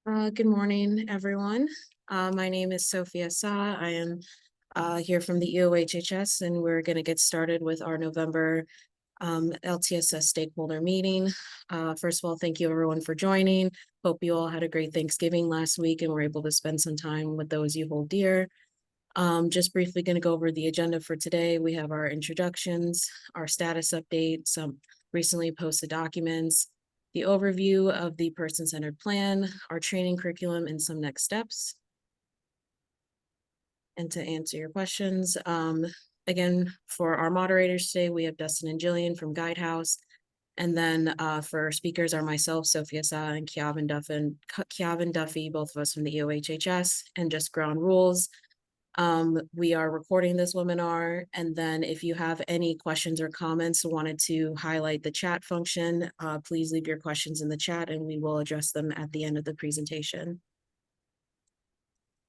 Good morning, everyone. My name is Sophia Sa. I am here from the EOHHS, and we're going to get started with our November LTSS stakeholder meeting. First of all, thank you everyone for joining. Hope you all had a great Thanksgiving last week and were able to spend some time with those you hold dear. Just briefly going to go over the agenda for today. We have our introductions, our status update, some recently posted documents, the overview of the person-centered plan, our training curriculum, and some next steps. And to answer your questions, again, for our moderators today, we have Dustin and Jillian from Guidehouse. And then for speakers are myself, Sophia Sa, and Kiavin Duffy, both of us from the EOHHS, and just ground rules. We are recording this webinar, and then if you have any questions or comments, wanted to highlight the chat function, please leave your questions in the chat and we will address them at the end of the presentation.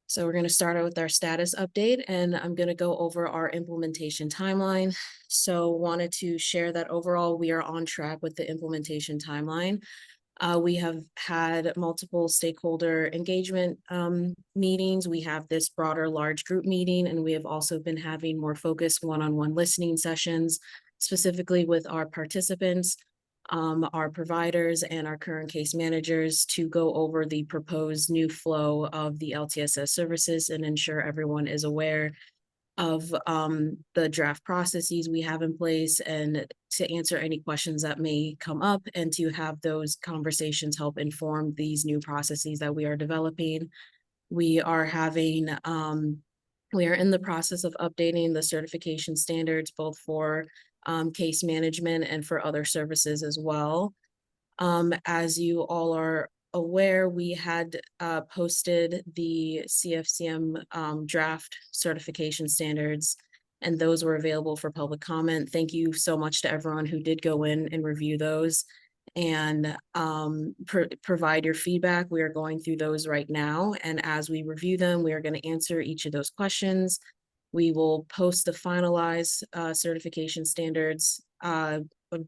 So we're going to start out with our status update, and I'm going to go over our implementation timeline. So wanted to share that overall we are on track with the implementation timeline. We have had multiple stakeholder engagement meetings. We have this broader large group meeting, and we have also been having more focused one-on-one listening sessions, specifically with our participants, our providers, and our current case managers to go over the proposed new flow of the LTSS services and ensure everyone is aware of the draft processes we have in place and to answer any questions that may come up and to have those conversations help inform these new processes that we are developing. We are having, we are in the process of updating the certification standards, both for case management and for other services as well. As you all are aware, we had posted the CFCM draft certification standards, and those were available for public comment. Thank you so much to everyone who did go in and review those and provide your feedback. We are going through those right now, and as we review them, we are going to answer each of those questions. We will post the finalized certification standards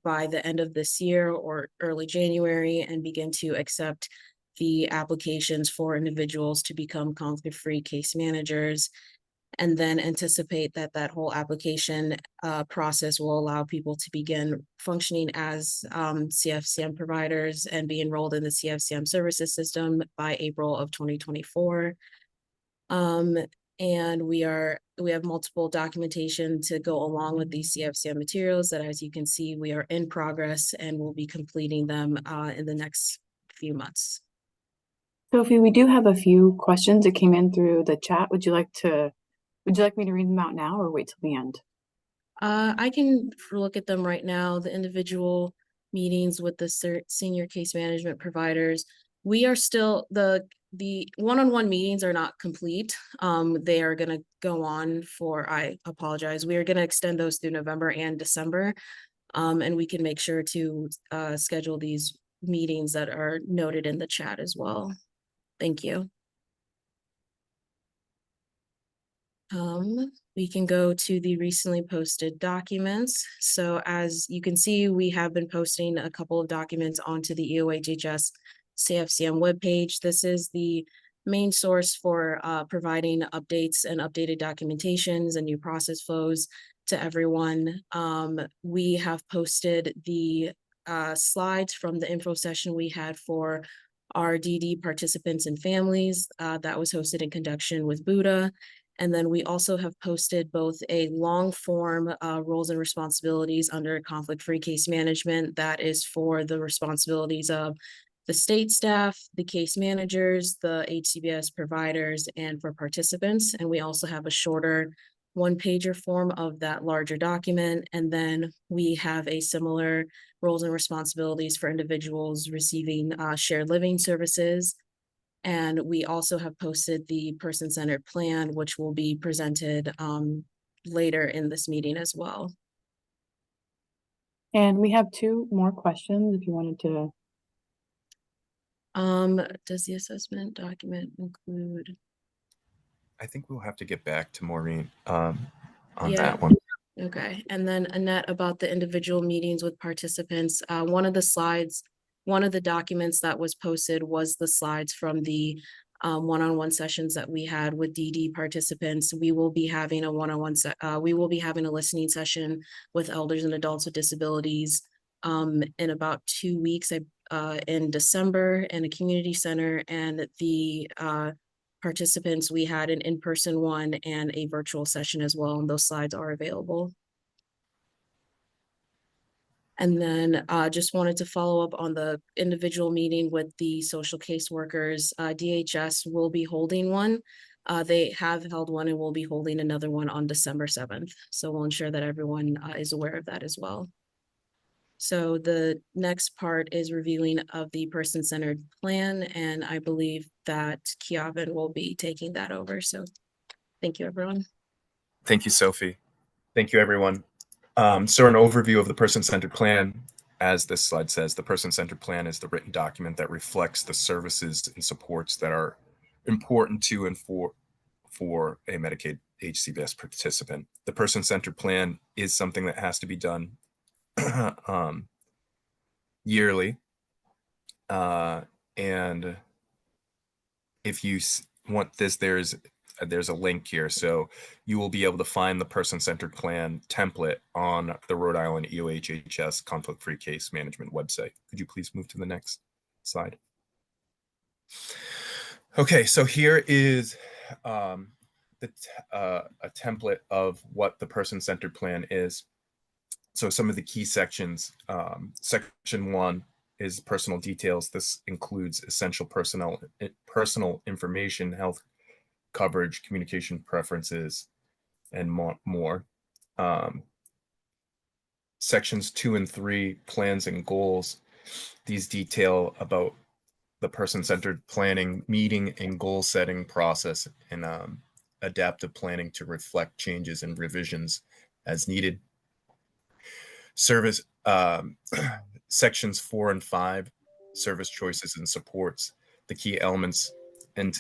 by the end of this year or early January and begin to accept the applications for individuals to become conflict-free case managers, and then anticipate that that whole application process will allow people to begin functioning as CFCM providers and be enrolled in the CFCM services system by April of 2024. And we have multiple documentation to go along with these CFCM materials that, as you can see, we are in progress and we'll be completing them in the next few months. Sophie, we do have a few questions that came in through the chat. Would you like me to read them out now or wait till the end? I can look at them right now. The individual meetings with the senior case management providers, we are still, the one-on-one meetings are not complete. They are going to go on for, I apologize, we are going to extend those through November and December, and we can make sure to schedule these meetings that are noted in the chat as well. Thank you. We can go to the recently posted documents. So as you can see, we have been posting a couple of documents onto the EOHHS CFCM webpage. This is the main source for providing updates and updated documentations and new process flows to everyone. We have posted the slides from the info session we had for our DD participants and families that was hosted in conjunction with Buddha. And then we also have posted both a long form roles and responsibilities under conflict-free case management that is for the responsibilities of the state staff, the case managers, the HCBS providers, and for participants. And we also have a shorter one-pager form of that larger document. And then we have a similar roles and responsibilities for individuals receiving shared living services. And we also have posted the person-centered plan, which will be presented later in this meeting as well. And we have two more questions if you wanted to. Does the assessment document include? I think we'll have to get back to Maureen Yeah. that one. Okay, and then Annette, about the individual meetings with participants, one of the slides one of the documents that was posted was the slides from the one-on-one sessions that we had with DD participants. We will be having a we will be having a listening session with elders and adults with disabilities in about 2 weeks, in December, in a community center, and the participants, we had an in-person one and a virtual session as well, and those slides are available. And then just wanted to follow up on the individual meeting with the social caseworkers. DHS will be holding one. They have held one and will be holding another one on December 7th. So we'll ensure that everyone is aware of that as well. So the next part is reviewing of the person-centered plan, and I believe that Kiavin will be taking that over. So thank you, everyone. Thank you, Sophie. Thank you, everyone. So an overview of the person-centered plan. As this slide says, the person-centered plan is the written document that reflects the services and supports that are important to and for a Medicaid HCBS participant. The person-centered plan is something that has to be done yearly. And if you want this, there's a link here. So you will be able to find the person-centered plan template on the Rhode Island EOHHS conflict-free case management website. Could you please move to the next slide? Okay, so here is a template of what the person-centered plan is. So some of the key sections, section 1 is personal details. This includes essential personal information, health coverage, communication preferences, and more. Sections 2 and 3, plans and goals. These detail about the person-centered planning, meeting and goal setting process, and adaptive planning to reflect changes and revisions as needed. Service sections 4 and 5, service choices and supports. The key elements in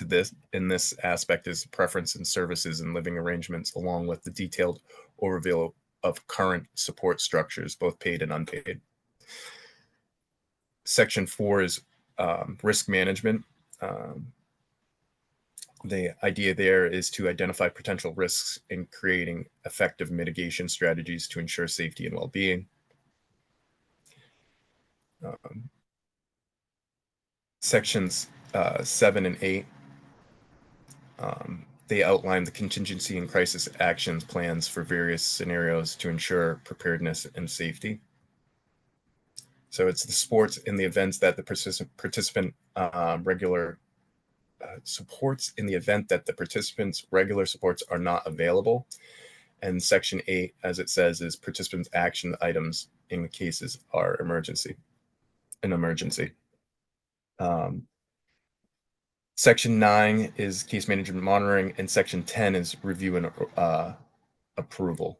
this aspect is preference in services and living arrangements, along with the detailed overview of current support structures, both paid and unpaid. Section 4 is risk management. The idea there is to identify potential risks in creating effective mitigation strategies to ensure safety and well-being. Sections 7 and 8, they outline the contingency and crisis actions plans for various scenarios to ensure preparedness and safety. So it's the supports in the events that the participant supports in the event that the participant's regular supports are not available. And section 8, as it says, is participants' action items in the cases are an emergency. Section 9 is case management monitoring, and section 10 is review and approval.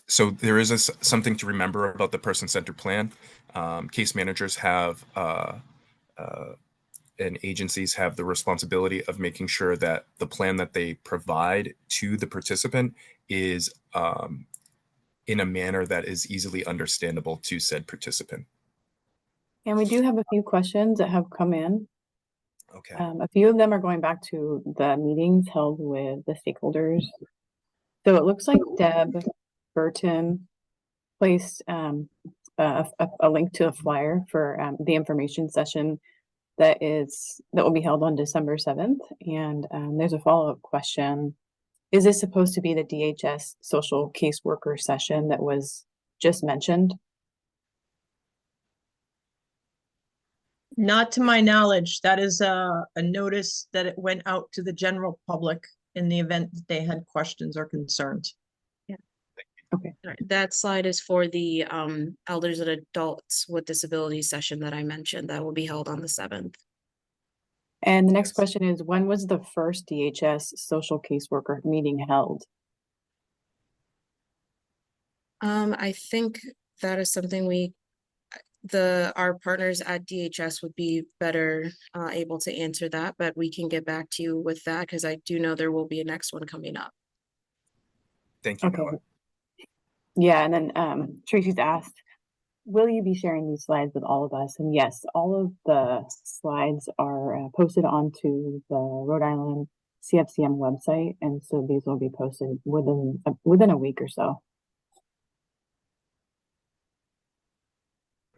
So there is something to remember about the person-centered plan. Case managers have and agencies have the responsibility of making sure that the plan that they provide to the participant is in a manner that is easily understandable to said participant. And we do have a few questions that have come in. Okay. A few of them are going back to the meetings held with the stakeholders. So it looks like Deb Burton placed a link to a flyer for the information session that will be held on December 7th. And there's a follow-up question. Is this supposed to be the DHS social caseworker session that was just mentioned? Not to my knowledge. That is a notice that it went out to the general public in the event that they had questions or concerns. Yeah. Okay. All right. That slide is for the elders and adults with disabilities session that I mentioned that will be held on the 7th. And the next question is, when was the first DHS social caseworker meeting held? I think that is something our partners at DHS would be better able to answer that, but we can get back to you with that because I do know there will be a next one coming up. Thank you, Okay. Noah. Yeah, and then Tracy's asked, will you be sharing these slides with all of us? And yes, all of the slides are posted onto the Rhode Island CFCM website, and so these will be posted within a week or so.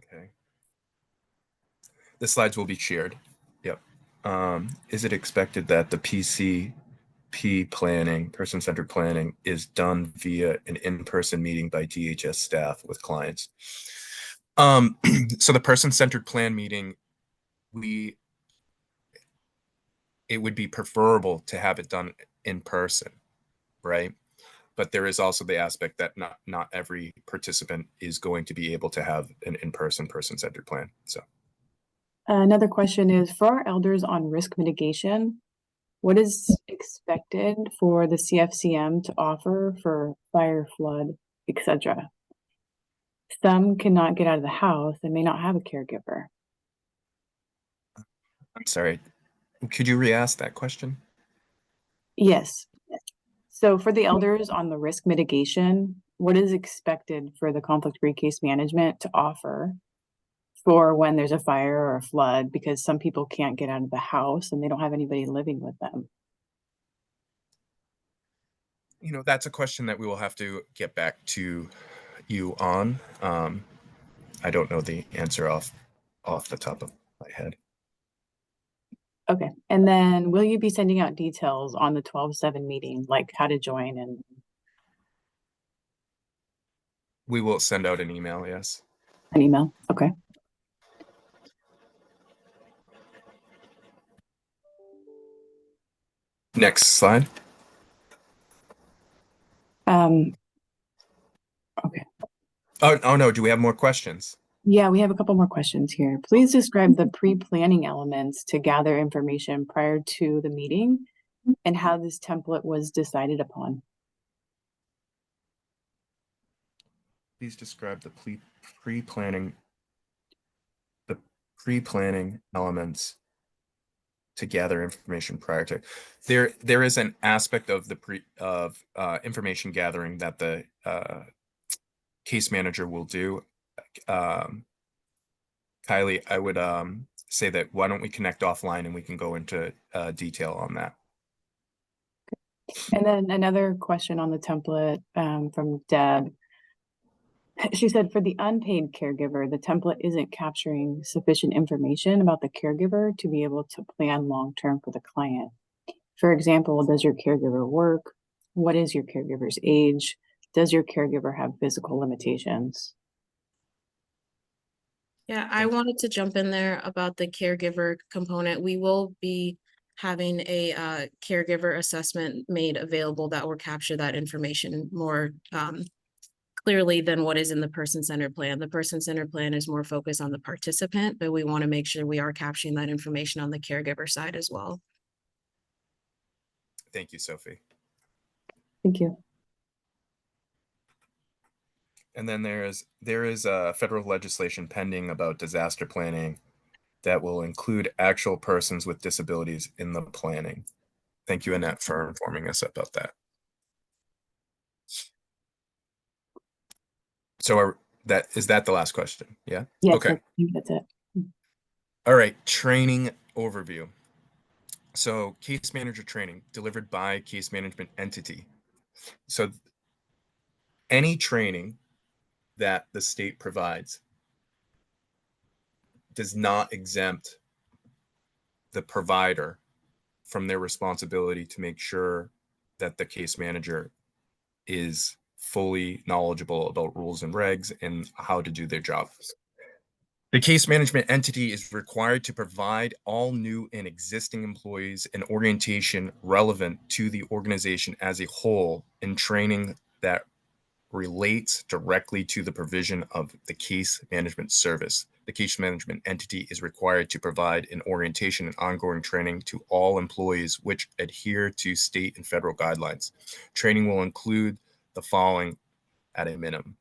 Okay. The slides will be shared. Yep. Is it expected that the PCP planning, person-centered planning, is done via an in-person meeting by DHS staff with clients? So the person-centered plan meeting, it would be preferable to have it done in person, right? But there is also the aspect that not every participant is going to be able to have an in-person person-centered plan. So Another question is, for our elders on risk mitigation, what is expected for the CFCM to offer for fire, flood, etc.? Some cannot get out of the house and may not have a caregiver. I'm sorry, could you re-ask that question? Yes. So for the elders on the risk mitigation, what is expected for the conflict-free case management to offer for when there's a fire or a flood, because some people can't get out of the house and they don't have anybody living with them? You know, that's a question that we will have to get back to you on. I don't know the answer off the top of my head. Okay. And then will you be sending out details on the 12/7 meeting, like how to join? And We will send out an email, yes. an email? Okay. Next slide. Okay. Oh no, do we have more questions? Yeah, we have a couple more questions here. Please describe the pre-planning elements to gather information prior to the meeting and how this template was decided upon. Please describe the pre-planning elements to gather information prior to. There is an aspect of the information gathering that the case manager will do. Kylie, I would say that why don't we connect offline and we can go into detail on that. And then another question on the template from Deb. She said, for the unpaid caregiver, the template isn't capturing sufficient information about the caregiver to be able to plan long-term for the client. For example, does your caregiver work? What is your caregiver's age? Does your caregiver have physical limitations? Yeah, I wanted to jump in there about the caregiver component. We will be having a caregiver assessment made available that will capture that information more clearly than what is in the person-centered plan. The person-centered plan is more focused on the participant, but we want to make sure we are capturing that information on the caregiver side as well. Thank you, Sophie. Thank you. And then there is federal legislation pending about disaster planning that will include actual persons with disabilities in the planning. Thank you, Annette, for informing us about that. So is that the last question? Yeah? Yes, Okay. that's it. All right, training overview. So case manager training delivered by case management entity. So any training that the state provides does not exempt the provider from their responsibility to make sure that the case manager is fully knowledgeable about rules and regs and how to do their job. The case management entity is required to provide all new and existing employees an orientation relevant to the organization as a whole and training that relates directly to the provision of the case management service. The case management entity is required to provide an orientation and ongoing training to all employees which adhere to state and federal guidelines. Training will include the following at a minimum.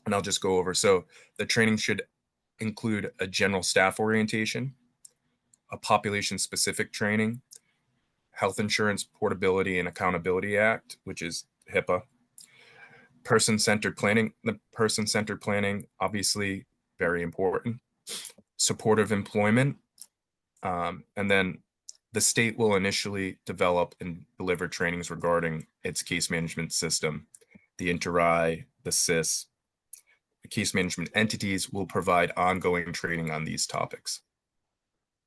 And I'll just go over. So the training should include a general staff orientation, a population-specific training, Health Insurance Portability and Accountability Act, which is HIPAA, person-centered planning. The person-centered planning obviously very important. Supportive employment. And then the state will initially develop and deliver trainings regarding its case management system. The Inter-I, the CIS, the case management entities will provide ongoing training on these topics.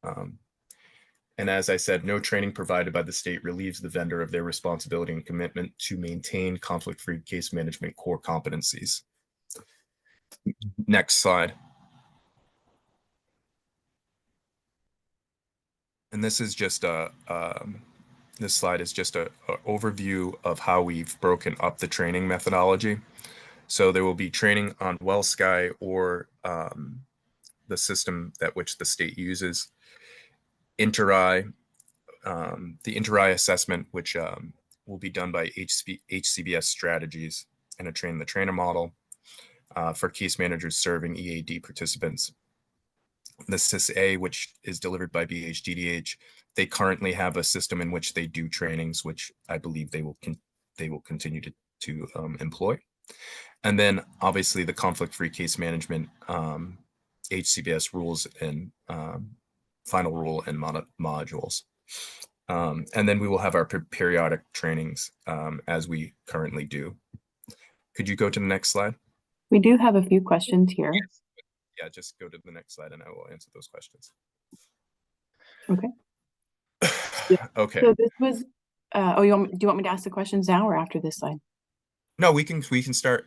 And as I said, no training provided by the state relieves the vendor of their responsibility and commitment to maintain conflict-free case management core competencies. Next slide. And this is just this slide is just a overview of how we've broken up the training methodology. So there will be training on WellSky or the system that which the state uses. Inter-I, the Inter-I assessment, which will be done by HCBS Strategies and a train the trainer model for case managers serving EAD participants. The CIS-A, which is delivered by BHDDH, they currently have a system in which they do trainings, which I believe they will continue to employ. And then obviously the conflict-free case management HCBS rules and final rule and modules. And then we will have our periodic trainings as we currently do. Could you go to the next slide? We do have a few questions here. Yes. Yeah, just go to the next slide and I will answer those questions. Okay. Okay. So this was, do you want me to ask the questions now or after this slide? No, we can start.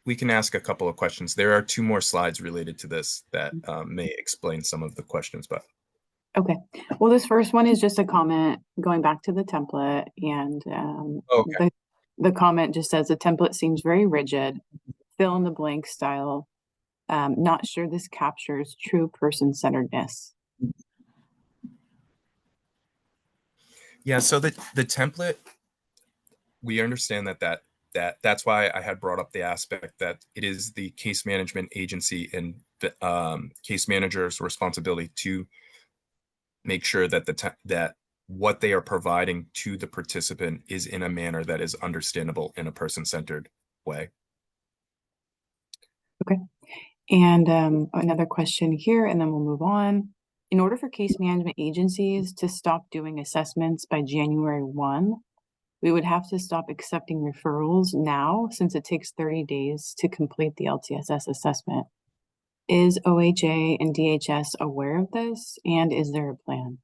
We can ask a couple of questions. There are 2 more slides related to this that may explain some of the questions, but. Okay. Well, this first one is just a comment going back to the template, and Okay. the comment just says the template seems very rigid, fill in the blank style. Not sure this captures true person-centeredness. Yeah, so the template, we understand that's why I had brought up the aspect that it is the case management agency and the case manager's responsibility to make sure that that what they are providing to the participant is in a manner that is understandable in a person-centered way. Okay. And another question here, and then we'll move on. In order for case management agencies to stop doing assessments by January 1, we would have to stop accepting referrals now, since it takes 30 days to complete the LTSS assessment. Is OHA and DHS aware of this, and is there a plan?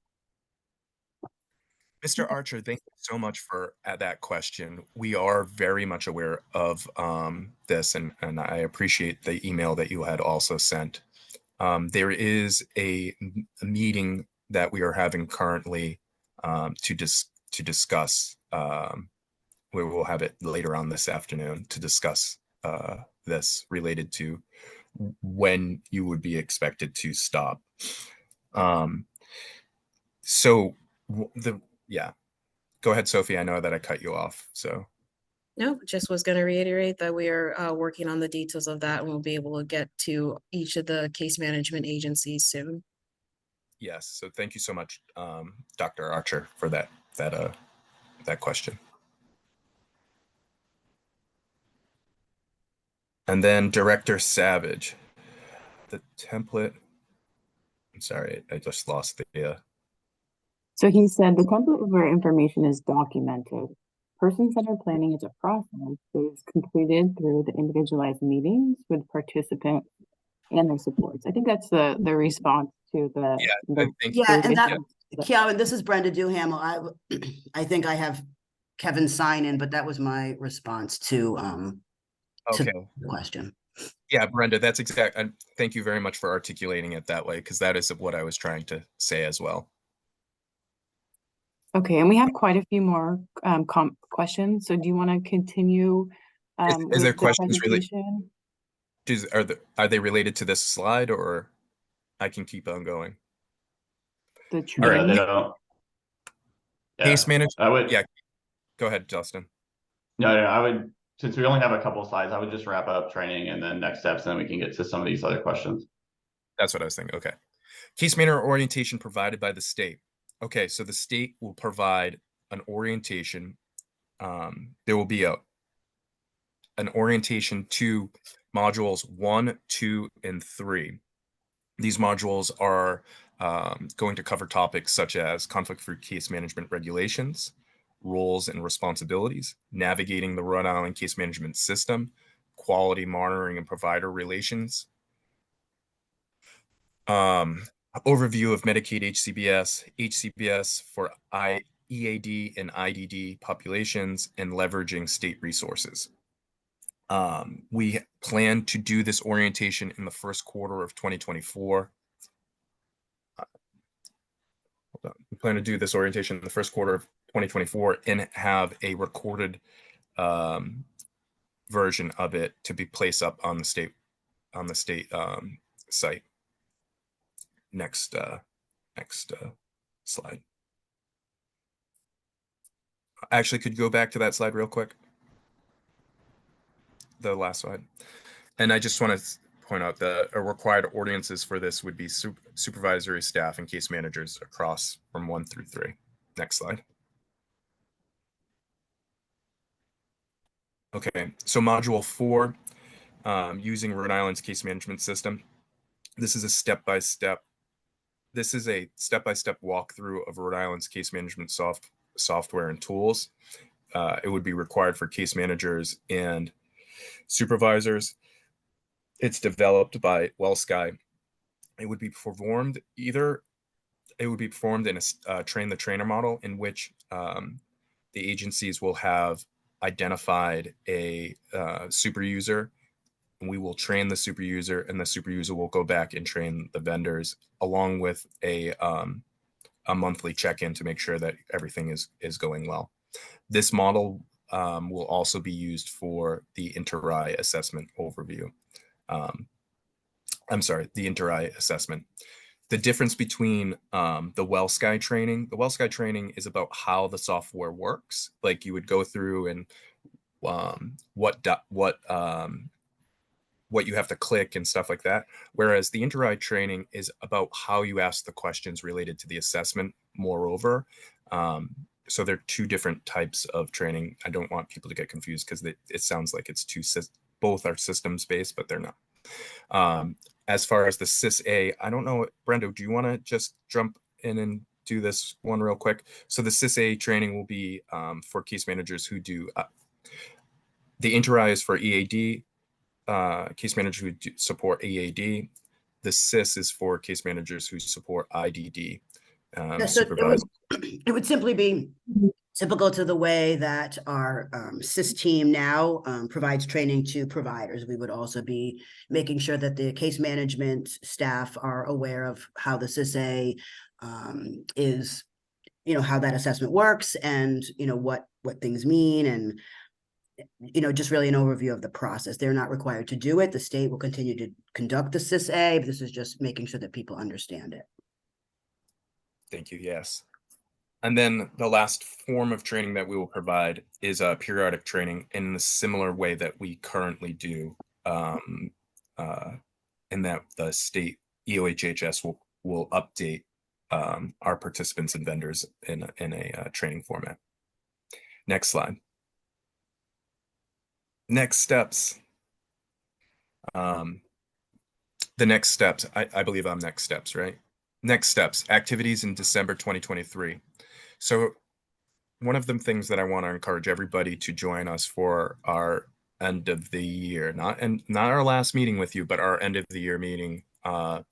Mr. Archer, thank you so much for that question. We are very much aware of this, and I appreciate the email that you had also sent. There is a meeting that we are having currently to discuss. We will have it later on this afternoon to discuss this related to when you would be expected to stop. Yeah, go ahead, Sophie. I know that I cut you off, so. No, just was going to reiterate that we are working on the details of that, and we'll be able to get to each of the case management agencies soon. Yes, so thank you so much, Dr. Archer, for that question. And then Director Savage, the template. I'm sorry, I just lost the. So he said the template is where information is documented. Person-centered planning is a process that is completed through the individualized meetings with participants and their supports. I think that's the response to the. Thank you. Yeah, and that, Kiara, this is Brenda Duhamel. I think I have Kevin sign in, but that was my response to the question. Yeah, Brenda, that's exact. Thank you very much for articulating it that way, because that is what I was trying to say as well. Okay, and we have quite a few more questions. So do you want to continue? Is there the questions really? presentation? Are they related to this slide, or I can keep on going? The All right, training? they don't. Case manager. I would. Yeah, go ahead, Justin. No, I would. Since we only have a couple of slides, I would just wrap up training and then next steps, and then we can get to some of these other questions. That's what I was thinking. Okay. Case manager orientation provided by the state. Okay, so the state will provide an orientation. There will be an orientation to modules 1, 2, and 3. These modules are going to cover topics such as conflict-free case management regulations, roles and responsibilities, navigating the Rhode Island case management system, quality monitoring and provider relations, overview of Medicaid HCBS for EAD and IDD populations, and leveraging state resources. We plan to do this orientation in the first quarter of 2024. We plan to do this orientation in the first quarter of 2024 and have a recorded version of it to be placed up on the state site. Next slide. Actually, could you go back to that slide real quick? The last slide. And I just want to point out that required ordinances for this would be supervisory staff and case managers across from 1 through 3. Next slide. Okay, so module 4, using Rhode Island's case management system. This is a step-by-step walkthrough of Rhode Island's case management software and tools. It would be required for case managers and supervisors. It's developed by WellSky. It would be performed in a train the trainer model, in which the agencies will have identified a super user, and we will train the super user, and the super user will go back and train the vendors, along with a monthly check-in to make sure that everything is going well. This model will also be used for the inter-I assessment overview. The inter-I assessment. The difference between the WellSky training, is about how the software works. Like, you would go through and what you have to click and stuff like that. Whereas the inter-I training is about how you ask the questions related to the assessment, moreover. So they're two different types of training. I don't want people to get confused, because it sounds like it's both are systems based, but they're not. As far as the CIS-A, I don't know, Brenda, do you want to just jump in and do this one real quick? So the CIS-A training will be for case managers who do, the inter-I is for EAD, case managers who support EAD. The CIS is for case managers who support IDD. So it would simply be typical to the way that our CIS team now provides training to providers. We would also be making sure that the case management staff are aware of how the CIS-A is, how that assessment works, and what things mean, and just really an overview of the process. They're not required to do it. The state will continue to conduct the CIS-A, but this is just making sure that people understand it. Thank you. Yes. And then the last form of training that we will provide is periodic training in a similar way that we currently do, in that the state EOHHS will update our participants and vendors in a training format. Next slide. Next steps. The next steps, I believe I'm next steps, right? Next steps, activities in December 2023. So one of the things that I want to encourage everybody to join us for our end of the year, not our last meeting with you, but our end of the year meeting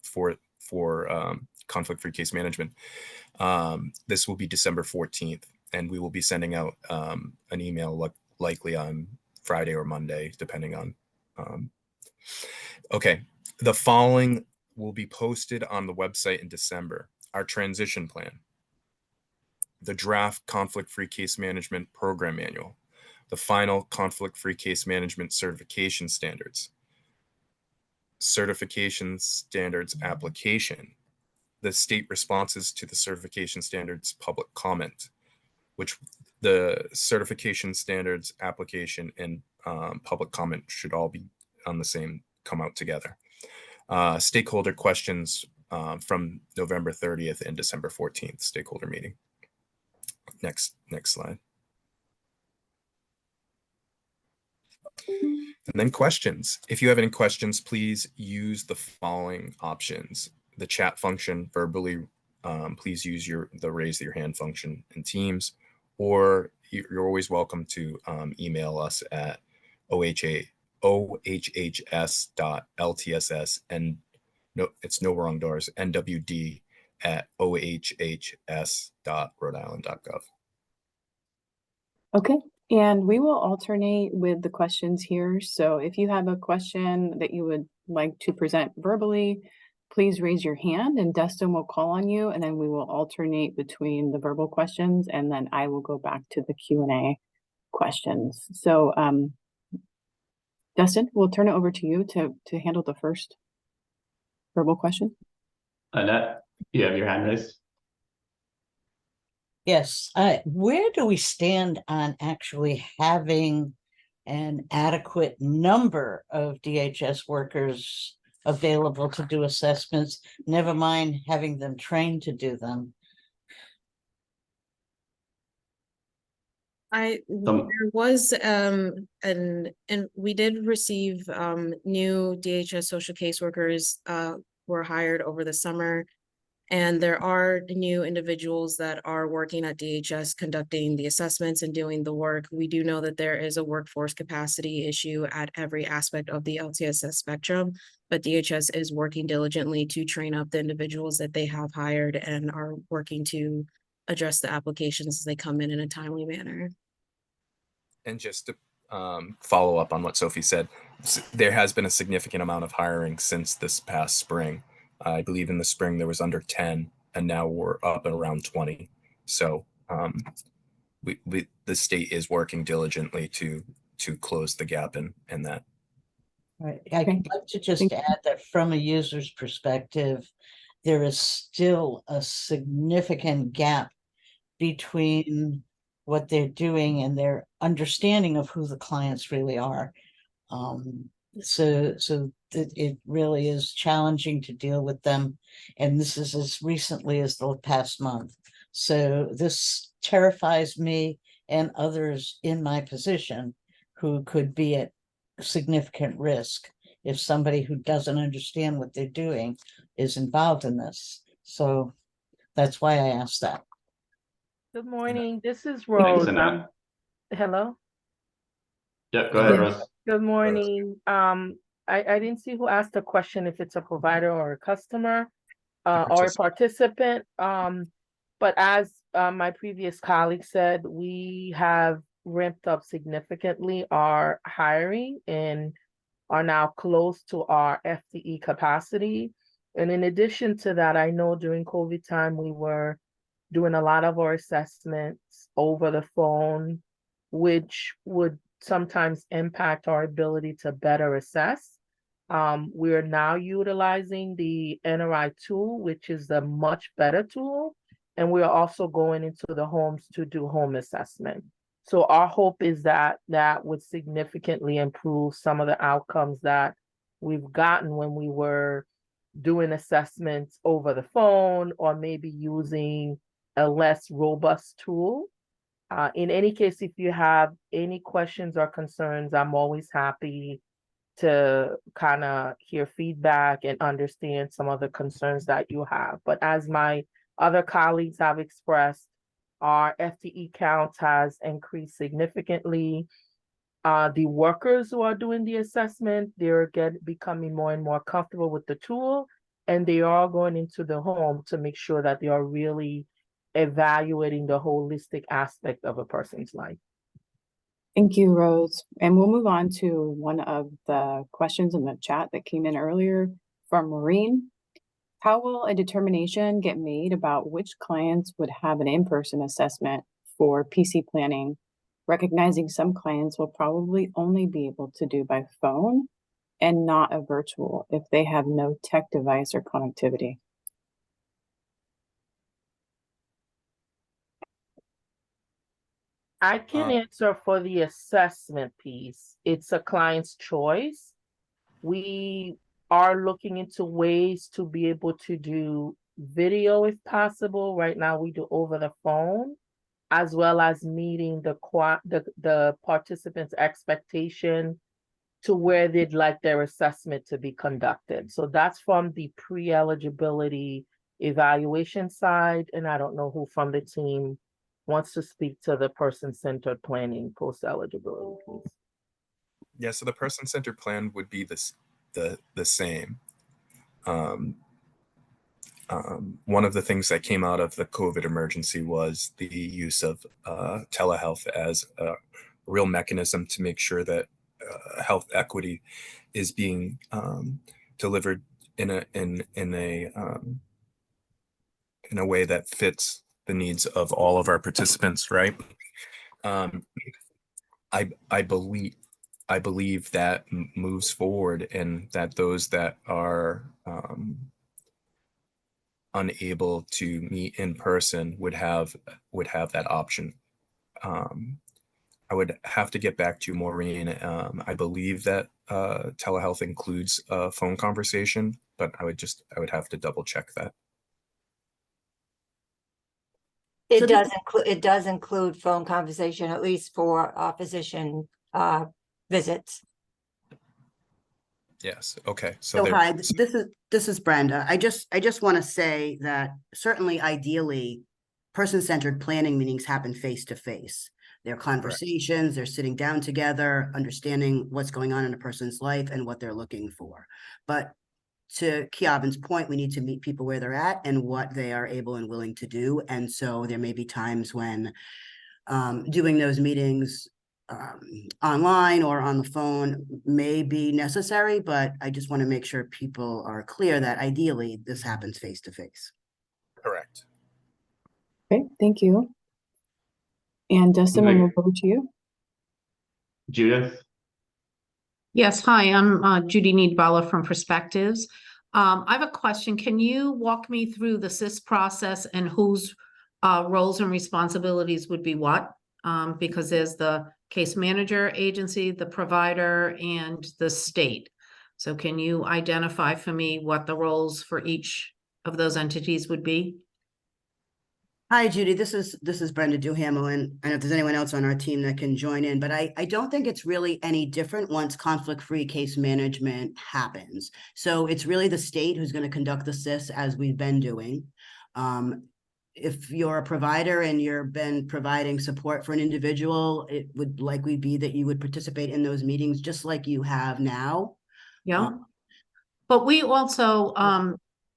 for conflict-free case management. This will be December 14th, and we will be sending out an email likely on Friday or Monday, depending on. Okay, the following will be posted on the website in December. Our transition plan, the draft conflict-free case management program manual, the final conflict-free case management certification standards, certification standards application, the state responses to the certification standards public comment, which the certification standards application and public comment should all be on the same, come out together. Stakeholder questions from November 30th and December 14th stakeholder meeting. Next slide. And then questions. If you have any questions, please use the following options. The chat function verbally, please use the raise your hand function in Teams, or you're always welcome to email us at ohhs.ltss, and no, it's no wrong doors, nwd@ohhs.rhodeisland.gov. Okay, and we will alternate with the questions here. So if you have a question that you would like to present verbally, please raise your hand and Dustin will call on you, and then we will alternate between the verbal questions, and then I will go back to the Q&A questions. So Dustin, we'll turn it over to you to handle the first verbal question. Annette, you have your hand raised. Yes, where do we stand on actually having an adequate number of DHS workers available to do assessments, never mind having them trained to do them? There was and we did receive new DHS social caseworkers were hired over the summer, and there are new individuals that are working at DHS conducting the assessments and doing the work. We do know that there is a workforce capacity issue at every aspect of the LTSS spectrum, but DHS is working diligently to train up the individuals that they have hired and are working to address the applications as they come in a timely manner. And just to follow up on what Sophie said, there has been a significant amount of hiring since this past spring. I believe in the spring there was under 10, and now we're up at around 20. So the state is working diligently to close the gap in that. Right. I'd like to just add that from a user's perspective, there is still a significant gap between what they're doing and their understanding of who the clients really are. So it really is challenging to deal with them. And this is as recently as the past month. So this terrifies me and others in my position who could be at significant risk if somebody who doesn't understand what they're doing is involved in this. So that's why I asked that. Good morning. This is Thanks, Rose. Annette. Hello. Yep, go ahead, Rose. Good morning. I didn't see who asked the question, if it's a provider or a customer or a participant. But as my previous colleague said, we have ramped up significantly our hiring and are now close to our FTE capacity. And in addition to that, I know during COVID time, we were doing a lot of our assessments over the phone, which would sometimes impact our ability to better assess. We are now utilizing the NRI tool, which is a much better tool. And we are also going into the homes to do home assessment. So our hope is that that would significantly improve some of the outcomes that we've gotten when we were doing assessments over the phone, or maybe using a less robust tool. In any case, if you have any questions or concerns, I'm always happy to kind of hear feedback and understand some of the concerns that you have. But as my other colleagues have expressed, our FTE count has increased significantly. The workers who are doing the assessment, they're becoming more and more comfortable with the tool, and they are going into the home to make sure that they are really evaluating the holistic aspect of a person's life. Thank you, Rose. And we'll move on to one of the questions in the chat that came in earlier from Maureen. How will a determination get made about which clients would have an in-person assessment for PC planning, recognizing some clients will probably only be able to do by phone and not a virtual if they have no tech device or connectivity? I can answer for the assessment piece. It's a client's choice. We are looking into ways to be able to do video if possible. Right now we do over the phone, as well as meeting the participants' expectation to where they'd like their assessment to be conducted. So that's from the pre-eligibility evaluation side, and I don't know who from the team wants to speak to the person-centered planning post-eligibility piece. Yeah, so the person-centered plan would be the same. One of the things that came out of the COVID emergency was the use of telehealth as a real mechanism to make sure that health equity is being delivered in a way that fits the needs of all of our participants, right? I believe that moves forward, and that those that are unable to meet in person would have that option. I would have to get back to you, Maureen. I believe that telehealth includes a phone conversation, but I would have to double check that. So It does include phone conversation, at least for physician visits. Yes. Okay. So hi, this is Brenda. I just want to say that certainly ideally, person-centered planning meetings happen face to face. They're conversations, they're sitting down together, understanding what's going on in a person's life and what they're looking for. But to Keavin's point, we need to meet people where they're at and what they are able and willing to do. And so there may be times when doing those meetings online or on the phone may be necessary, but I just want to make sure people are clear that ideally this happens face to face. Correct. Okay, thank you. And Dustin, we'll move over to you. Judith? Yes, hi, I'm Judy Needballa from Perspectives. I have a question. Can you walk me through the CIS process and whose roles and responsibilities would be what? Because there's the case manager agency, the provider, and the state. So can you identify for me what the roles for each of those entities would be? Hi, Judy. This is Brenda Duhamel, and I don't know if there's anyone else on our team that can join in, but I don't think it's really any different once conflict-free case management happens. So it's really the state who's going to conduct the CIS as we've been doing. If you're a provider and you've been providing support for an individual, it would likely be that you would participate in those meetings just like you have now. Yeah. But we also,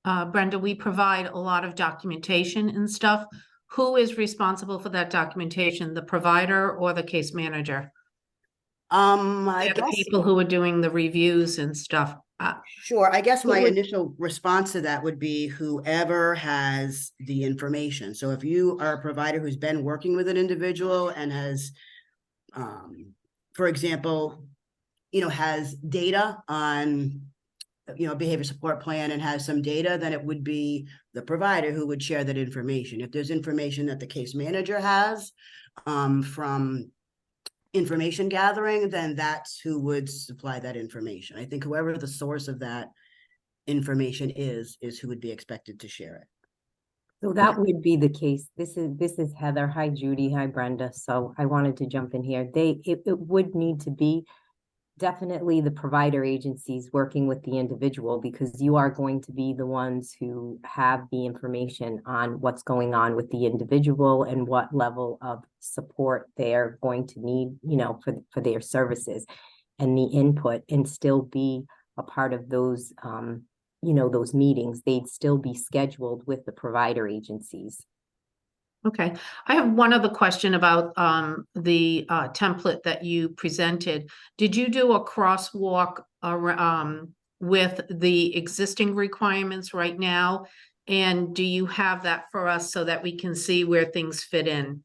Brenda, we provide a lot of documentation and stuff. Who is responsible for that documentation, the provider or the case manager? I The guess people who are doing the reviews and stuff. sure. I guess my initial response to that would be whoever has the information. So if you are a provider who's been working with an individual and has, for example, has data on behavior support plan and has some data, then it would be the provider who would share that information. If there's information that the case manager has from information gathering, then that's who would supply that information. I think whoever the source of that information is who would be expected to share it. So that would be the case. This is Heather. Hi, Judy. Hi, Brenda. So I wanted to jump in here. It would need to be definitely the provider agencies working with the individual, because you are going to be the ones who have the information on what's going on with the individual and what level of support they're going to need, for their services, and the input, and still be a part of those, those meetings. They'd still be scheduled with the provider agencies. Okay, I have one other question about the template that you presented. Did you do a crosswalk with the existing requirements right now? And do you have that for us so that we can see where things fit in?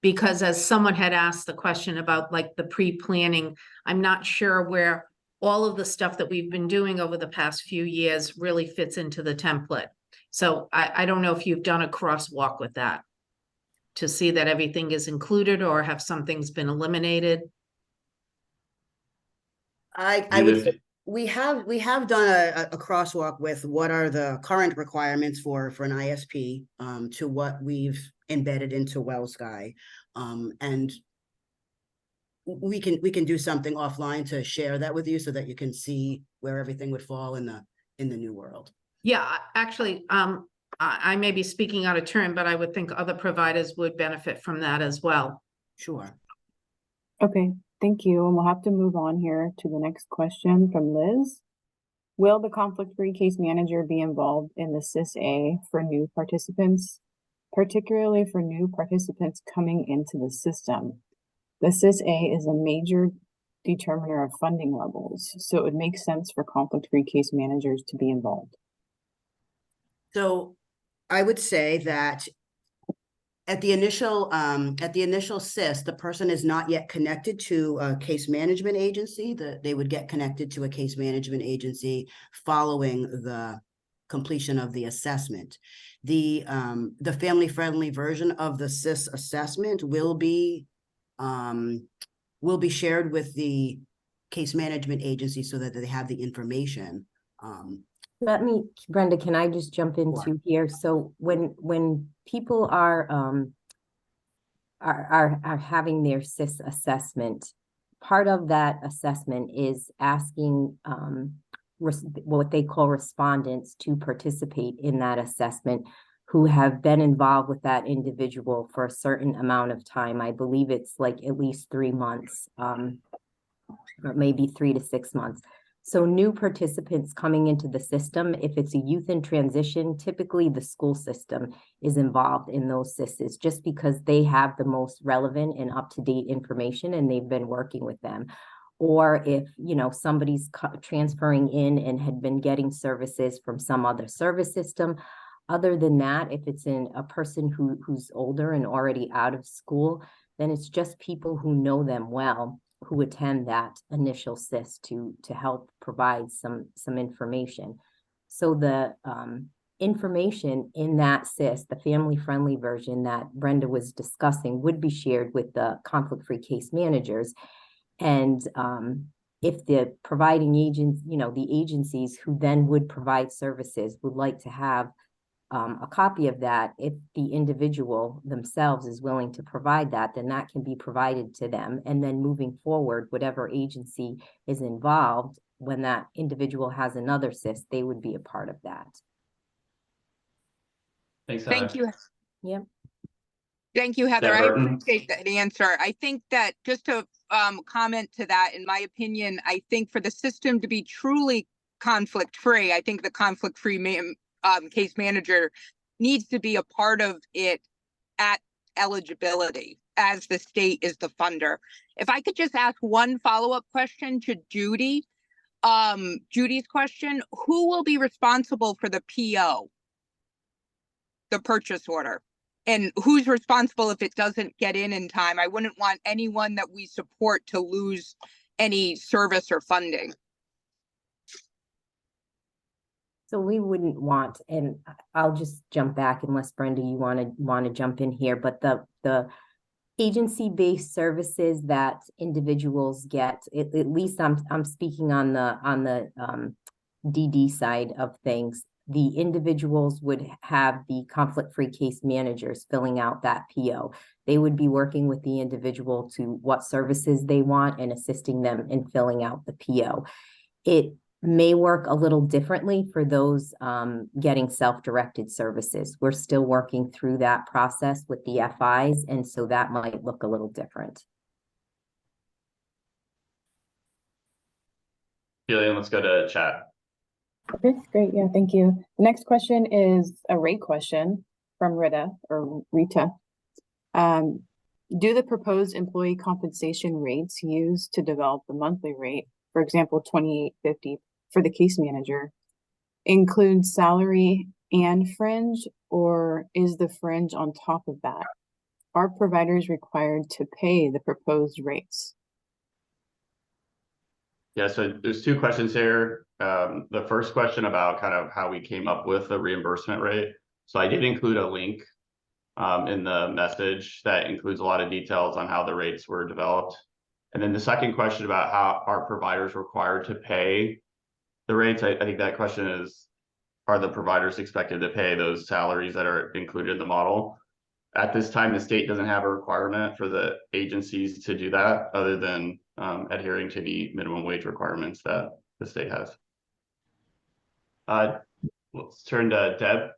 Because as someone had asked the question about like the pre-planning, I'm not sure where all of the stuff that we've been doing over the past few years really fits into the template. So I don't know if you've done a crosswalk with that to see that everything is included, or have some things been eliminated? I would say we have done a crosswalk with what are the current requirements for an ISP to what we've embedded into WellSky. And we can do something offline to share that with you so that you can see where everything would fall in the new world. Yeah, actually, I may be speaking out of turn, but I would think other providers would benefit from that as well. Sure. Okay, thank you. And we'll have to move on here to the next question from Liz. Will the conflict-free case manager be involved in the SIS-A for new participants, particularly for new participants coming into the system? The SIS-A is a major determiner of funding levels, so it would make sense for conflict-free case managers to be involved. So I would say that at the initial SIS, the person is not yet connected to a case management agency. They would get connected to a case management agency following the completion of the assessment. The family-friendly version of the SIS assessment will be shared with the case management agency so that they have the information. Brenda, can I just jump into Sure. here? So when people are having their SIS assessment, part of that assessment is asking what they call respondents to participate in that assessment who have been involved with that individual for a certain amount of time. I believe it's like at least 3 months, or maybe 3 to 6 months. So new participants coming into the system, if it's a youth in transition, typically the school system is involved in those SISs just because they have the most relevant and up-to-date information and they've been working with them. Or if, somebody's transferring in and had been getting services from some other service system. Other than that, if it's a person who's older and already out of school, then it's just people who know them well who attend that initial SIS to help provide some information. So the information in that SIS, the family-friendly version that Brenda was discussing, would be shared with the conflict-free case managers. And if the providing agents, the agencies who then would provide services would like to have a copy of that, if the individual themselves is willing to provide that, then that can be provided to them. And then moving forward, whatever agency is involved, when that individual has another SIS, they would be a part of that. Thanks, Thank Heather. you. Yep. Thank you, Heather. Deb I Burton. appreciate that answer. I think that just to comment to that, in my opinion, I think for the system to be truly conflict-free, I think the conflict-free case manager needs to be a part of it at eligibility, as the state is the funder. If I could just ask one follow-up question to Judy, Judy's question, who will be responsible for the PO, the purchase order? And who's responsible if it doesn't get in time? I wouldn't want anyone that we support to lose any service or funding. So we wouldn't want, and I'll just jump back unless Brenda, you want to jump in here, but the agency-based services that individuals get, at least I'm speaking on the DD side of things, the individuals would have the conflict-free case managers filling out that PO. They would be working with the individual to what services they want and assisting them in filling out the PO. It may work a little differently for those getting self-directed services. We're still working through that process with the FIs, and so that might look a little different. Julian, let's go to chat. Okay, great. Yeah, thank you. The next question is a rate question from Rita. Do the proposed employee compensation rates used to develop the monthly rate, for example, $28.50 for the case manager, include salary and fringe, or is the fringe on top of that? Are providers required to pay the proposed rates? Yeah, so there's 2 questions here. The first question about kind of how we came up with the reimbursement rate. So I did include a link in the message that includes a lot of details on how the rates were developed. And then the second question about how are providers required to pay the rates, I think that question is, are the providers expected to pay those salaries that are included in the model? At this time, the state doesn't have a requirement for the agencies to do that other than adhering to the minimum wage requirements that the state has. Let's turn to Deb.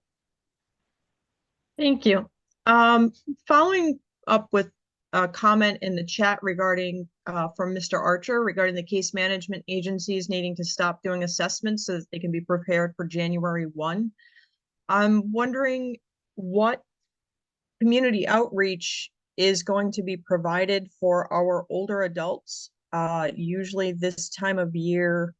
Thank you. Following up with a comment in the chat regarding from Mr. Archer regarding the case management agencies needing to stop doing assessments so that they can be prepared for January 1. I'm wondering what community outreach is going to be provided for our older adults. Usually this time of year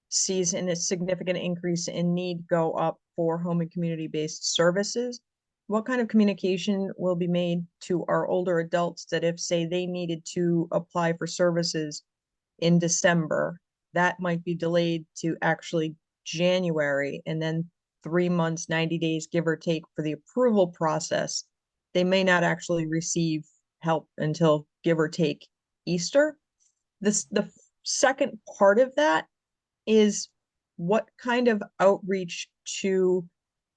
sees a significant increase in need go up for home and community-based services. What kind of communication will be made to our older adults that if, say, they needed to apply for services in December, that might be delayed to actually January, and then 3 months, 90 days, give or take, for the approval process, they may not actually receive help until, give or take, Easter. The second part of that is what kind of outreach to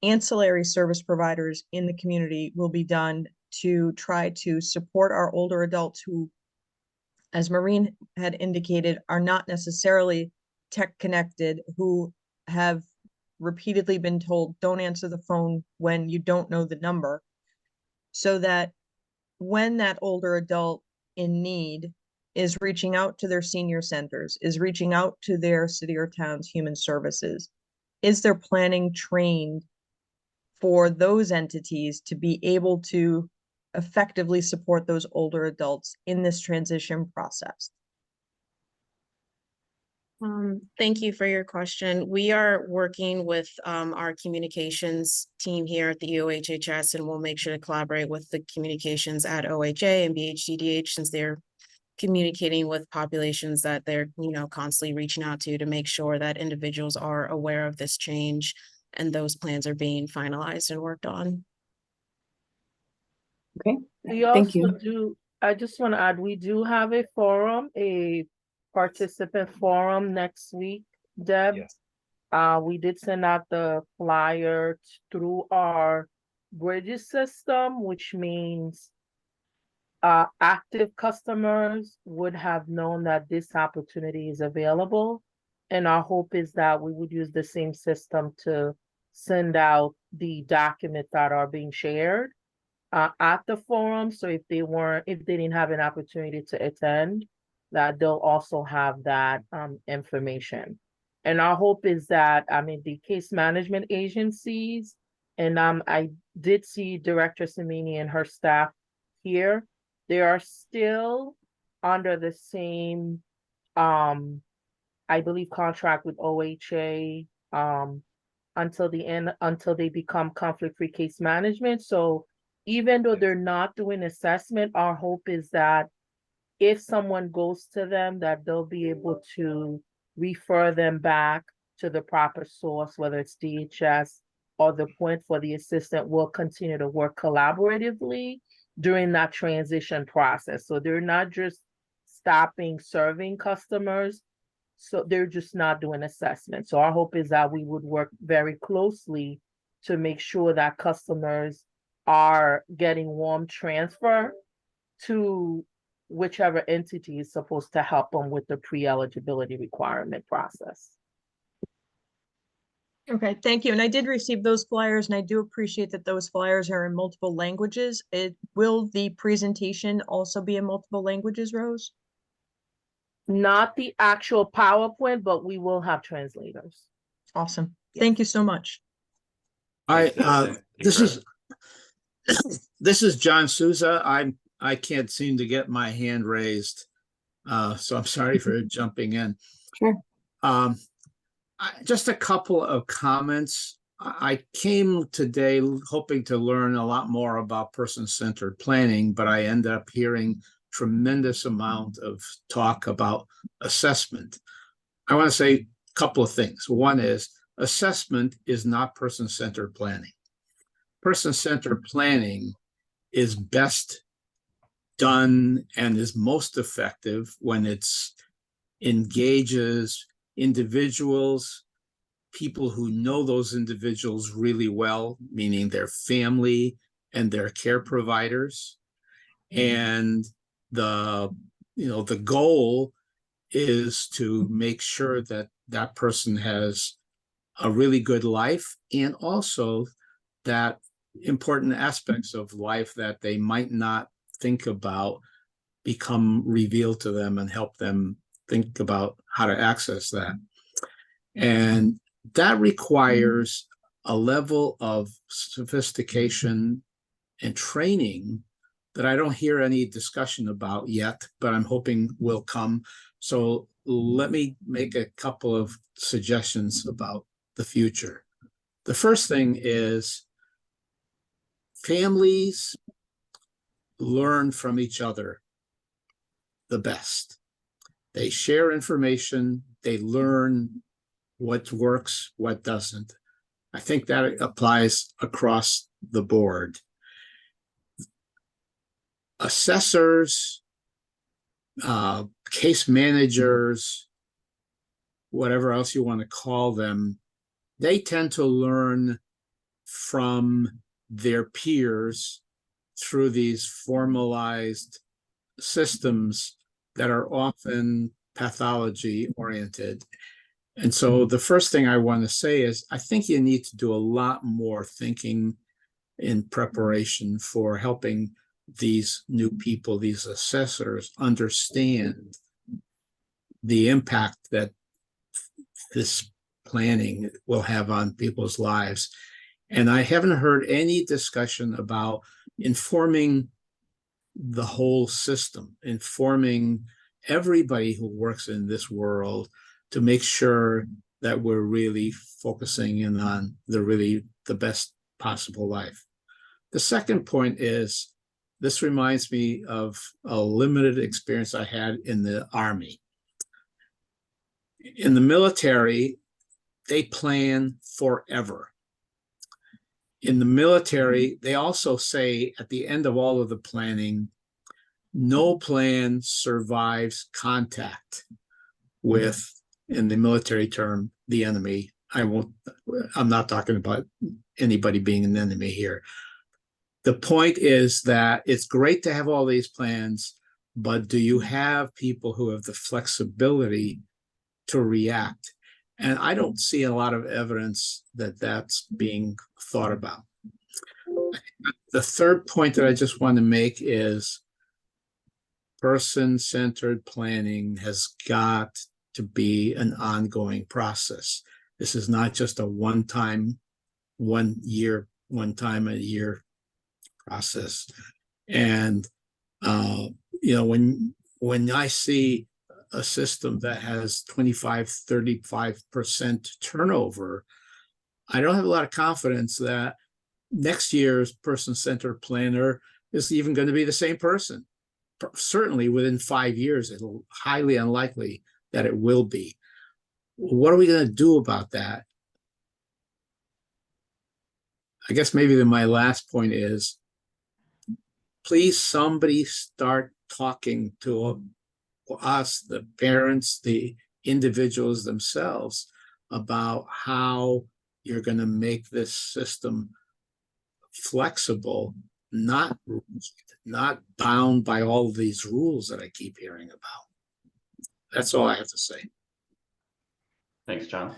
ancillary service providers in the community will be done to try to support our older adults who, as Maureen had indicated, are not necessarily tech connected, who have repeatedly been told, don't answer the phone when you don't know the number, so that when that older adult in need is reaching out to their senior centers, is reaching out to their city or town's human services, is their planning trained for those entities to be able to effectively support those older adults in this transition process? Thank you for your question. We are working with our communications team here at the EOHHS, and we'll make sure to collaborate with the communications at OHA and BHDDH, since they're communicating with populations that they're, constantly reaching out to make sure that individuals are aware of this change and those plans are being finalized and worked on. Okay, We thank also you. do, I just want to add, we do have a forum, a participant forum next week, Deb. Yes. We did send out the flyer through our bridges system, which means active customers would have known that this opportunity is available. And our hope is that we would use the same system to send out the documents that are being shared at the forum. So if they didn't have an opportunity to attend, that they'll also have that information. And our hope is that, the case management agencies, and I did see Director Samini and her staff here, they are still under the same, I believe, contract with OHA until the end, until they become conflict-free case management. So even though they're not doing assessment, our hope is that if someone goes to them, that they'll be able to refer them back to the proper source, whether it's DHS or the point for the assistant will continue to work collaboratively during that transition process. So they're not just stopping serving customers, so they're just not doing assessment. So our hope is that we would work very closely to make sure that customers are getting warm transfer to whichever entity is supposed to help them with the pre-eligibility requirement process. Okay, thank you. And I did receive those flyers, and I do appreciate that those flyers are in multiple languages. Will the presentation also be in multiple languages, Rose? Not the actual PowerPoint, but we will have translators. Awesome. Thank you so much. This is John Souza. I can't seem to get my hand raised, so I'm sorry for jumping in. Sure. Just a couple of comments. I came today hoping to learn a lot more about person-centered planning, but I ended up hearing tremendous amount of talk about assessment. I want to say a couple of things. One is assessment is not person-centered planning. Person-centered planning is best done and is most effective when it's engages individuals, people who know those individuals really well, meaning their family and their care providers. And the goal is to make sure that that person has a really good life, and also that important aspects of life that they might not think about become revealed to them and help them think about how to access that. And that requires a level of sophistication and training that I don't hear any discussion about yet, but I'm hoping will come. So let me make a couple of suggestions about the future. The first thing is families learn from each other the best. They share information, they learn what works, what doesn't. I think that applies across the board. Assessors, case managers, whatever else you want to call them, they tend to learn from their peers through these formalized systems that are often pathology oriented. And so the first thing I want to say is I think you need to do a lot more thinking in preparation for helping these new people, these assessors, understand the impact that this planning will have on people's lives. And I haven't heard any discussion about informing the whole system, informing everybody who works in this world to make sure that we're really focusing in on the best possible life. The second point is, this reminds me of a limited experience I had in the Army. In the military, they plan forever. In the military, they also say at the end of all of the planning, no plan survives contact with, in the military term, the enemy. I'm not talking about anybody being an enemy here. The point is that it's great to have all these plans, but do you have people who have the flexibility to react? And I don't see a lot of evidence that that's being thought about. The third point that I just want to make is person-centered planning has got to be an ongoing process. This is not just a one time a year process. And when I see a system that has 25-35% turnover, I don't have a lot of confidence that next year's person-centered planner is even going to be the same person. Certainly within 5 years, it's highly unlikely that it will be. What are we going to do about that? I guess maybe my last point is, please somebody start talking to us, the parents, the individuals themselves, about how you're going to make this system flexible, not bound by all of these rules that I keep hearing about. That's all I have to say. Thanks, John.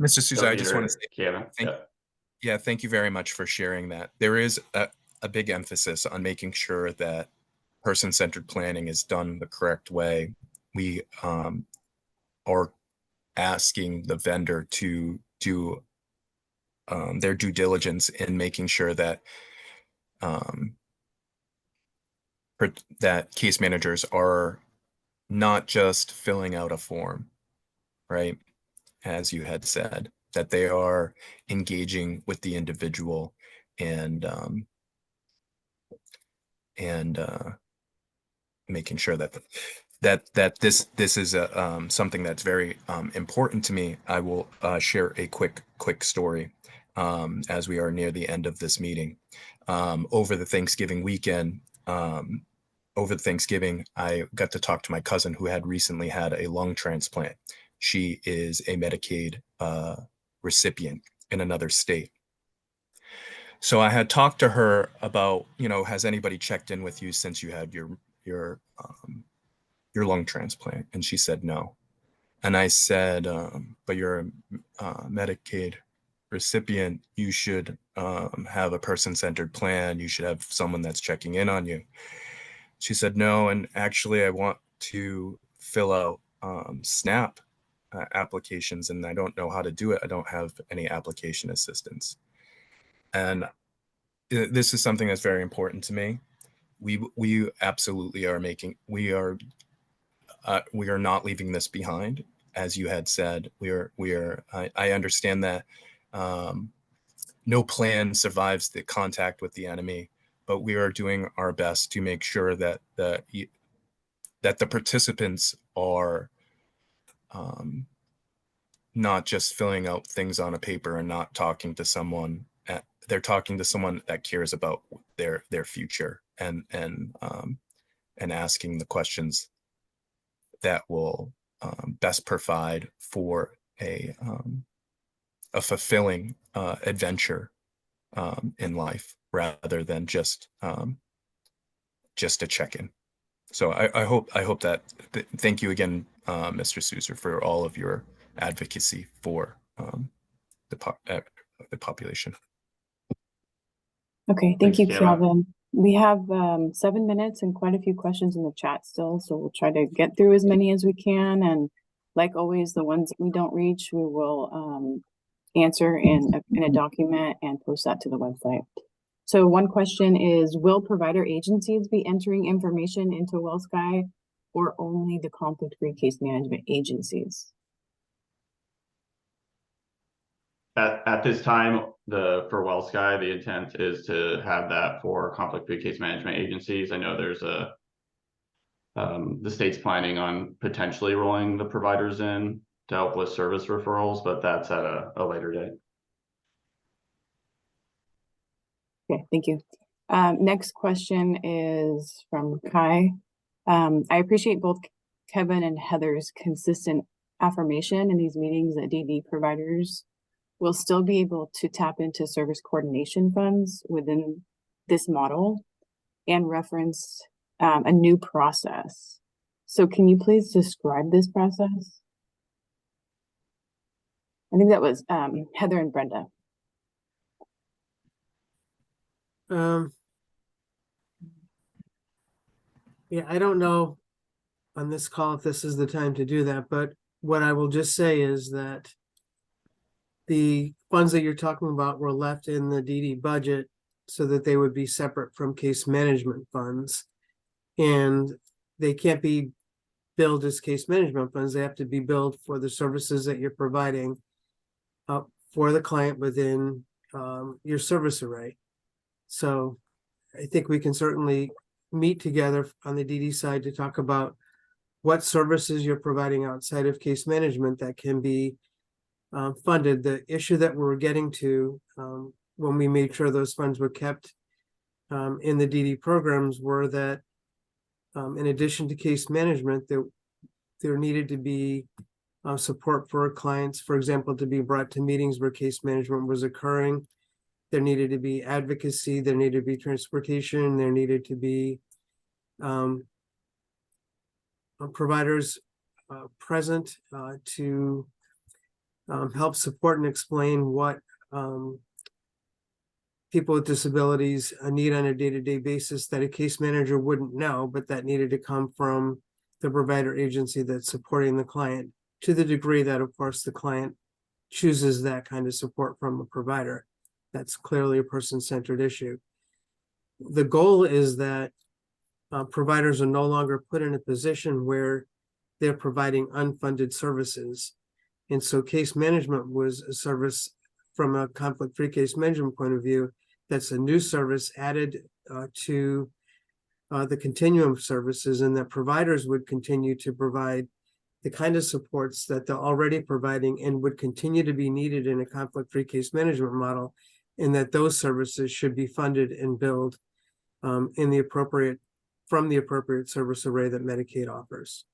Mr. Souza, I just want to say Kevin. thank you very much for sharing that. There is a big emphasis on making sure that person-centered planning is done the correct way. We are asking the vendor to do their due diligence in making sure that that case managers are not just filling out a form, right? As you had said, that they are engaging with the individual and making sure that this is something that's very important to me. I will share a quick story as we are near the end of this meeting. Over the Thanksgiving weekend, I got to talk to my cousin who had recently had a lung transplant. She is a Medicaid recipient in another state. So I had talked to her about, has anybody checked in with you since you had your lung transplant? And she said no. And I said, but you're a Medicaid recipient. You should have a person-centered plan. You should have someone that's checking in on you. She said no, and actually I want to fill out SNAP applications, and I don't know how to do it. I don't have any application assistance. And this is something that's very important to me. We absolutely are we are not leaving this behind. As you had said, I understand that no plan survives the contact with the enemy, but we are doing our best to make sure that the participants are not just filling out things on a paper and not talking to someone. They're talking to someone that cares about their future and asking the questions that will best provide for a fulfilling adventure in life, rather than just a check-in. So I hope that thank you again, Mr. Souser, for all of your advocacy for the population. Okay, thank Thanks, you, Kiara. Kevin. We have 7 minutes and quite a few questions in the chat still, so we'll try to get through as many as we can. And like always, the ones that we don't reach, we will answer in a document and post that to the website. So one question is, will provider agencies be entering information into WellSky, or only the conflict-free case management agencies? At this time, for WellSky, the intent is to have that for conflict-free case management agencies. I know there's the state's planning on potentially rolling the providers in to help with service referrals, but that's at a later date. Okay, thank you. Next question is from Kai. I appreciate both Kevin and Heather's consistent affirmation in these meetings that DD providers will still be able to tap into service coordination funds within this model, and reference a new process. So can you please describe this process? I think that was Heather and Brenda. Yeah, I don't know on this call if this is the time to do that, but what I will just say is that the funds that you're talking about were left in the DD budget so that they would be separate from case management funds. And they can't be billed as case management funds. They have to be billed for the services that you're providing for the client within your service array. So I think we can certainly meet together on the DD side to talk about what services you're providing outside of case management that can be funded. The issue that we're getting to when we made sure those funds were kept in the DD programs were that in addition to case management, there needed to be support for clients, for example, to be brought to meetings where case management was occurring. There needed to be advocacy, there needed to be transportation, there needed to be providers present to help support and explain what people with disabilities need on a day-to-day basis that a case manager wouldn't know, but that needed to come from the provider agency that's supporting the client, to the degree that, of course, the client chooses that kind of support from a provider. That's clearly a person-centered issue. The goal is that providers are no longer put in a position where they're providing unfunded services. And so case management was a service from a conflict-free case management point of view. That's a new service added to the continuum of services, and that providers would continue to provide the kind of supports that they're already providing and would continue to be needed in a conflict-free case management model, and that those services should be funded and billed from the appropriate service array that Medicaid offers.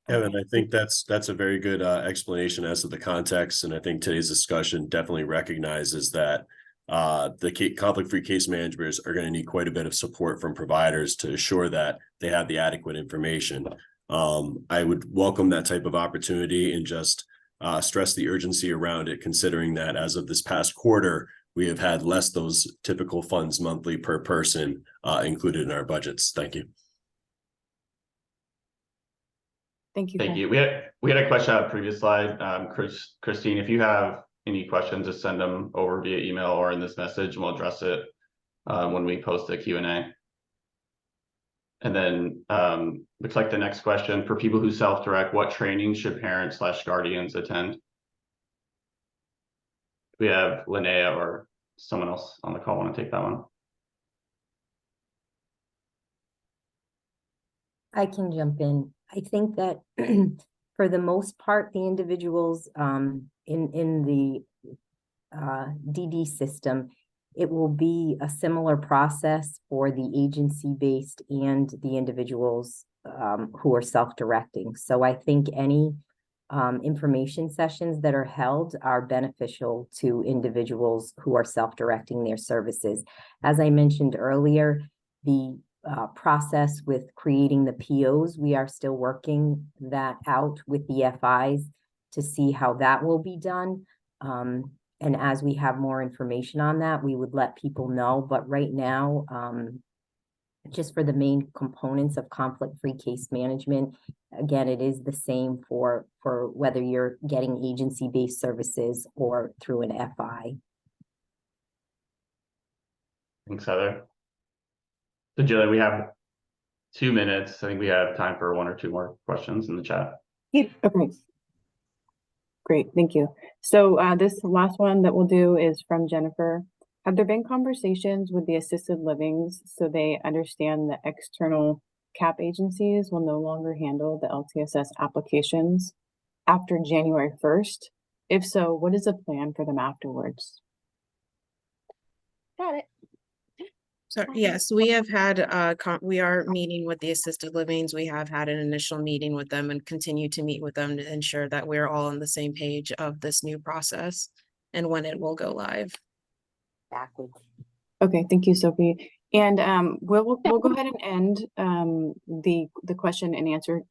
Kevin, I think that's a very good explanation as to the context, and I think today's discussion definitely recognizes that the conflict-free case managers are going to need quite a bit of support from providers to assure that they have the adequate information. I would welcome that type of opportunity and just stress the urgency around it, considering that as of this past quarter, we have had less those typical funds monthly per person included in our budgets. Thank you. Thank you. Thank Ken. you. We had a question on a previous slide. Christine, if you have any questions, just send them over via email or in this message, and we'll address it when we post the Q&A. And then looks like the next question, for people who self-direct, what training should parents/guardians attend? We have Linnea or someone else on the call want to take that one. I can jump in. I think that for the most part, the individuals in the DD system, it will be a similar process for the agency-based and the individuals who are self-directing. So I think any information sessions that are held are beneficial to individuals who are self-directing their services. As I mentioned earlier, the process with creating the POs, we are still working that out with the FIs to see how that will be done. And as we have more information on that, we would let people know. But right now, just for the main components of conflict-free case management, again, it is the same for whether you're getting agency-based services or through an FI. Thanks, Heather. So Julie, we have 2 minutes. I think we have time for 1 or 2 more questions in the chat. Yeah, okay. Great, thank you. So this last one that we'll do is from Jennifer. Have there been conversations with the assisted livings so they understand the external CAP agencies will no longer handle the LTSS applications after January 1st? If so, what is the plan for them afterwards? Got it. So yes, we have had, we are meeting with the assisted livings. We have had an initial meeting with them and continue to meet with them to ensure that we're all on the same page of this new process and when it will go live. Backwards. Okay, thank you, Sophie. And we'll go ahead and end the question and answer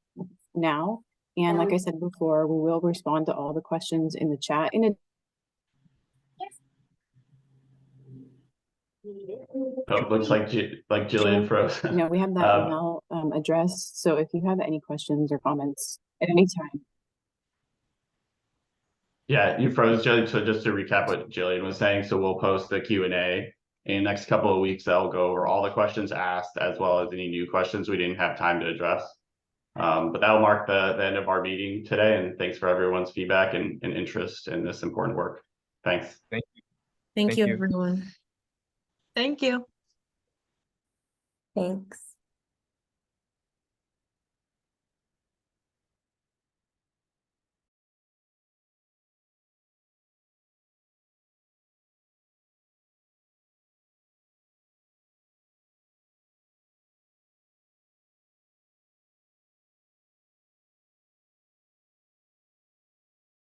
now. And like I said before, we will respond to all the questions in the chat. Oh, it looks like Jillian froze. No, we have that email address. So if you have any questions or comments at any time. Yeah, you froze, Jillian. So just to recap what Jillian was saying, so we'll post the Q&A in the next couple of weeks. That'll go over all the questions asked as well as any new questions we didn't have time to address. But that'll mark the end of our meeting today. And thanks for everyone's feedback and interest in this important work. Thanks. Thank you. Thank you, everyone. Thank you. Thanks.